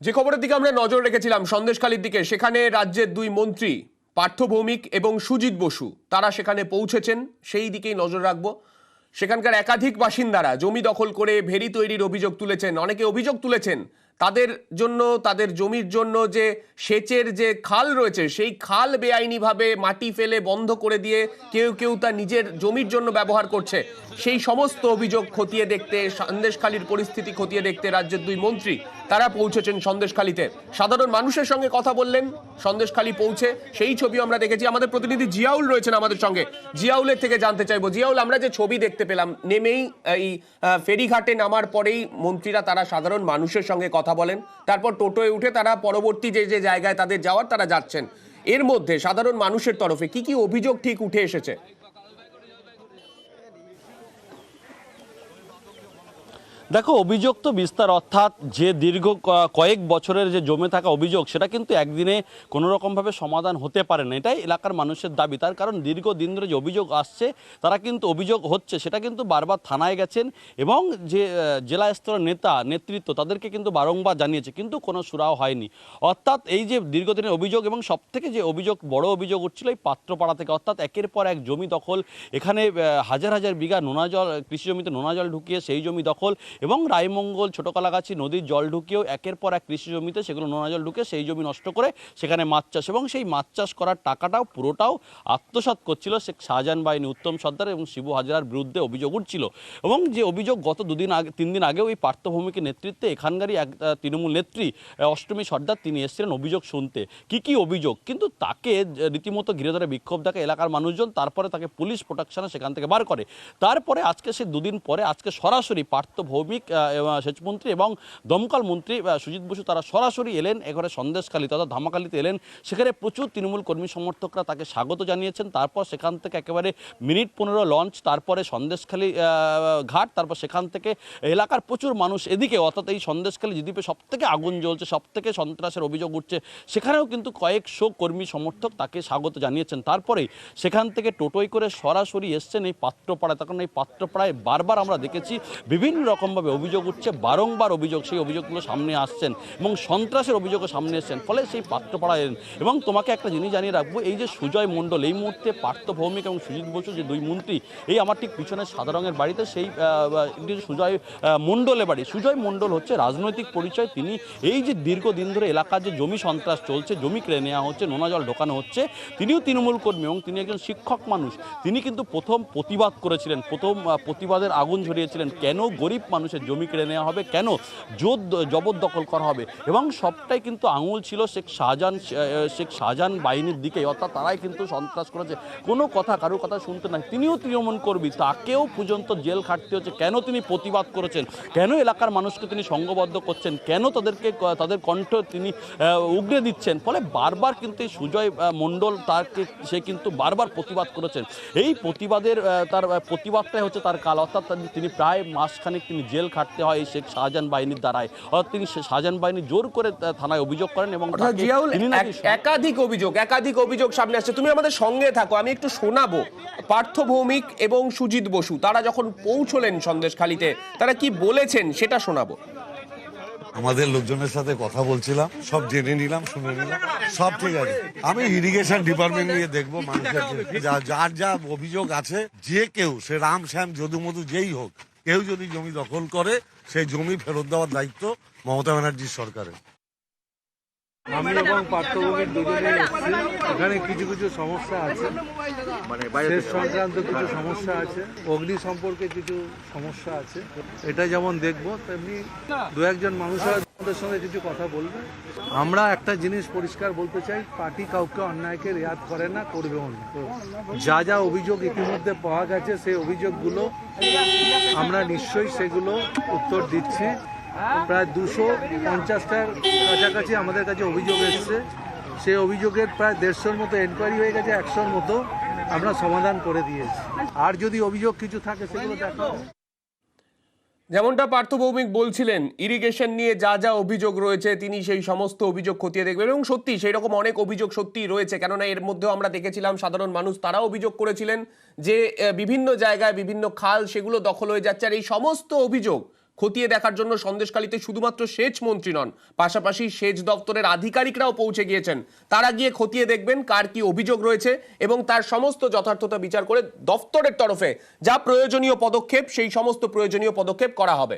যে খবরের দিকে আমরা নজর রেখেছিলাম সন্দেশখালীর দিকে, সেখানে রাজ্যের দুই মন্ত্রী পার্থ ভৌমিক এবং সুজিত বসু তারা সেখানে পৌঁছেছেন, সেই দিকেই নজর রাখবো। সেখানকার একাধিক বাসিন্দারা জমি দখল করে ভেরি তৈরির অভিযোগ তুলেছেন। অনেকে অভিযোগ তুলেছেন তাদের জন্য, তাদের জমির জন্য যে সেচের যে খাল রয়েছে সেই খাল বেআইনিভাবে মাটি ফেলে বন্ধ করে দিয়ে কেউ কেউ তা নিজের জমির জন্য ব্যবহার করছে। সেই সমস্ত অভিযোগ খতিয়ে দেখতে, সন্দেশখালীর পরিস্থিতি খতিয়ে দেখতে রাজ্যের দুই মন্ত্রী তারা পৌঁছেছেন সন্দেশখালীতে। সাধারণ মানুষের সঙ্গে কথা বললেন সন্দেশখালী পৌঁছে, সেই ছবি আমরা দেখেছি। আমাদের প্রতিনিধি জিয়াউল রয়েছেন আমাদের সঙ্গে, জিয়াউলের থেকে জানতে চাইবো। জিয়াউল, আমরা যে ছবি দেখতে পেলাম, নেমেই এই ফেরিঘাটে নামার পরেই মন্ত্রীরা তারা সাধারণ মানুষের সঙ্গে কথা বলেন, তারপর টোটোয় উঠে তারা পরবর্তী যে যে জায়গায় তাদের যাওয়ার তারা যাচ্ছেন। এর মধ্যে সাধারণ মানুষের তরফে কি কি অভিযোগ ঠিক উঠে এসেছে? দেখো, অভিযোগ তো বিস্তার, অর্থাৎ যে দীর্ঘ কয়েক বছরের যে জমে থাকা অভিযোগ সেটা কিন্তু একদিনে কোনো রকমভাবে সমাধান হতে পারে না, এটাই এলাকার মানুষের দাবি। তার কারণ দীর্ঘদিন ধরে যে অভিযোগ আসছে, তারা কিন্তু অভিযোগ হচ্ছে সেটা কিন্তু বারবার থানায় গেছেন এবং যে জেলা স্তরের নেতৃত্ব তাদেরকে কিন্তু বারংবার জানিয়েছে, কিন্তু কোনো সুরাও হয়নি। অর্থাৎ এই যে দীর্ঘদিনের অভিযোগ, এবং সবথেকে যে বড় অভিযোগ উঠছিল এই পাত্রপাড়া থেকে, অর্থাৎ একের পর এক জমি দখল। এখানে হাজার হাজার বিঘা নোনা জল, কৃষি জমিতে নোনা জল ঢুকিয়ে সেই জমি দখল, এবং রায়মঙ্গল ছোটকলাগাছি নদীর জল ঢুকিয়েও একের পর এক কৃষি জমিতে সেগুলো নোনা জল ঢুকে সেই জমি নষ্ট করে সেখানে মাছ চাষ, এবং সেই মাছ চাষ করার টাকাটাও পুরোটাও আত্মসাৎ করছিল শেখ শাহজাহান বাহিনী, উত্তম সর্দার এবং শিবু হাজরার বিরুদ্ধে অভিযোগ উঠছিল। এবং যে অভিযোগ গত 3 দিন আগেও এই পার্থ ভৌমিকের নেতৃত্বে এখানকারই এক তৃণমূল নেত্রী অষ্টমী সর্দার তিনি এসেছিলেন অভিযোগ শুনতে। কি অভিযোগ, কিন্তু তাকে রীতিমতো ঘিরে ধরে বিক্ষোভ দেখে এলাকার মানুষজন, তারপরে তাকে পুলিশ প্রোটেকশনে সেখান থেকে বার করে। তারপরে আজকে সে 2 দিন পরে আজকে সরাসরি পার্থ ভৌমিক, সেচমন্ত্রী এবং দমকল মন্ত্রী সুজিত বসু তারা সরাসরি এলেন এখানে সন্দেশখালী তথা ধামাখালীতে এলেন। সেখানে প্রচুর তৃণমূল কর্মী সমর্থকরা তাকে স্বাগত জানিয়েছেন। তারপর সেখান থেকে একেবারে মিনিট 15 লঞ্চ, তারপরে সন্দেশখালী ঘাট, তারপর সেখান থেকে এলাকার প্রচুর মানুষ এদিকে, অর্থাৎ এই সন্দেশখালী দ্বীপে সব থেকে আগুন জ্বলছে, সব থেকে সন্ত্রাসের অভিযোগ উঠছে, সেখানেও কিন্তু কয়েকশো কর্মী সমর্থক তাকে স্বাগত জানিয়েছেন। তারপরে সেখান থেকে টোটোয় করে সরাসরি এসছেন এই পাত্রপাড়ায়। তখন এই পাত্রপাড়ায় বারবার আমরা দেখেছি বিভিন্ন রকমভাবে অভিযোগ উঠছে, বারংবার অভিযোগ, সেই অভিযোগগুলো সামনে আসছেন এবং সন্ত্রাসের অভিযোগও সামনে এসছেন, ফলে সেই পাত্রপাড়ায় এলেন। এবং তোমাকে একটা জিনিস জানিয়ে রাখবো, এই যে সুজয় মণ্ডল এই মুহূর্তে পার্থ ভৌমিক এবং সুজিত বসু যে দুই মন্ত্রী, এই আমার ঠিক পিছনে সাদা রঙের বাড়িতে সেই সুজয় মণ্ডলের বাড়ি। সুজয় মণ্ডল হচ্ছে রাজনৈতিক পরিচয়, তিনি এই যে দীর্ঘদিন ধরে এলাকার যে জমি সন্ত্রাস চলছে, জমি কেড়ে নেওয়া হচ্ছে, নোনা জল ঢোকানো হচ্ছে, তিনিও তৃণমূল কর্মী এবং তিনি একজন শিক্ষক মানুষ। তিনি কিন্তু প্রথম প্রতিবাদ করেছিলেন, প্রথম প্রতিবাদের আগুন ঝরিয়েছিলেন, কেন গরিব মানুষের জমি কেড়ে নেওয়া হবে, কেন জবরদখল করা হবে, এবং সবটাই কিন্তু আঙুল ছিল শেখ শাহজাহান বাহিনীর দিকে, অর্থাৎ তারাই কিন্তু সন্ত্রাস করেছে। কোনো কথা, কারোর কথা শুনতে নাই। তিনিও তৃণমূল কর্মী, তাকেও পর্যন্ত জেল খাটতে হচ্ছে। কেন তিনি প্রতিবাদ করেছেন, কেন এলাকার মানুষকে তিনি সংঘবদ্ধ করছেন, কেন তাদের কণ্ঠ তিনি উগড়ে দিচ্ছেন, ফলে বারবার কিন্তু এই সুজয় মণ্ডল সে কিন্তু বারবার প্রতিবাদ করেছেন। এই প্রতিবাদের তার প্রতিবাদটাই হচ্ছে তার কাল, অর্থাৎ তিনি প্রায় মাসখানেক তিনি জেল খাটতে হয় এই শেখ শাহজাহান বাহিনীর দ্বারাই। অর্থাৎ তিনি শাহজাহান বাহিনী জোর করে থানায় অভিযোগ করেন এবং একাধিক অভিযোগ সামনে আসছে। তুমি আমাদের সঙ্গে থাকো, আমি একটু শোনাবো। পার্থ ভৌমিক এবং সুজিত বসু তারা যখন পৌঁছলেন সন্দেশখালীতে, তারা কি বলেছেন সেটা শোনাবো। আমাদের লোকজনের সাথে কথা বলছিলাম, সব জেনে নিলাম, শুনে নিলাম, সব ঠিক আছে। আমি ইরিগেশন ডিপার্টমেন্ট নিয়ে দেখবো মানুষের যার যা অভিযোগ আছে, যে কেউ সে রাম শ্যাম যদু মধু যেই হোক, কেউ যদি জমি দখল করে সেই জমি ফেরত দেওয়ার দায়িত্ব মমতা ব্যানার্জির সরকারের। আমি এবং পার্থভৌমিক দুজনে এসেছি। এখানে কিছু সমস্যা আছে, সেচ সংক্রান্ত কিছু সমস্যা আছে, অগ্নি সম্পর্কে কিছু সমস্যা আছে। এটা যেমন দেখবো, তেমনি 2-1 মানুষের আমাদের সঙ্গে কিছু কথা বলবে। আমরা একটা জিনিস পরিষ্কার বলতে চাই, পার্টি কাউকে অন্যায়কে রেয়াত করে না, করবেও না। যা অভিযোগ ইতিমধ্যে পাওয়া গেছে সেই অভিযোগগুলো আমরা নিশ্চয়ই সেগুলো উত্তর দিচ্ছি। প্রায় 250টার কাছাকাছি আমাদের কাছে অভিযোগ এসছে। সেই অভিযোগের প্রায় 150-র মতো এনকোয়ারি হয়ে গেছে, 100-র মতো আমরা সমাধান করে দিয়েছি। আর যদি অভিযোগ কিছু থাকে সেগুলো দেখা হবে। যেমনটা পার্থ ভৌমিক বলছিলেন, ইরিগেশন নিয়ে যা অভিযোগ রয়েছে তিনি সেই সমস্ত অভিযোগ খতিয়ে দেখবেন, এবং সত্যি সেই রকম অনেক অভিযোগ সত্যিই রয়েছে। কেননা এর মধ্যেও আমরা দেখেছিলাম সাধারণ মানুষ তারাও অভিযোগ করেছিলেন যে বিভিন্ন জায়গায় বিভিন্ন খাল সেগুলো দখল হয়ে যাচ্ছে, আর এই সমস্ত অভিযোগ খতিয়ে দেখার জন্য সন্দেশখালীতে শুধুমাত্র সেচ মন্ত্রী নন, পাশাপাশি সেচ দপ্তরের আধিকারিকরাও পৌঁছে গিয়েছেন। তারা গিয়ে খতিয়ে দেখবেন কার কি অভিযোগ রয়েছে এবং তার সমস্ত যথার্থতা বিচার করে দপ্তরের তরফে যা প্রয়োজনীয় পদক্ষেপ সেই সমস্ত প্রয়োজনীয় পদক্ষেপ করা হবে।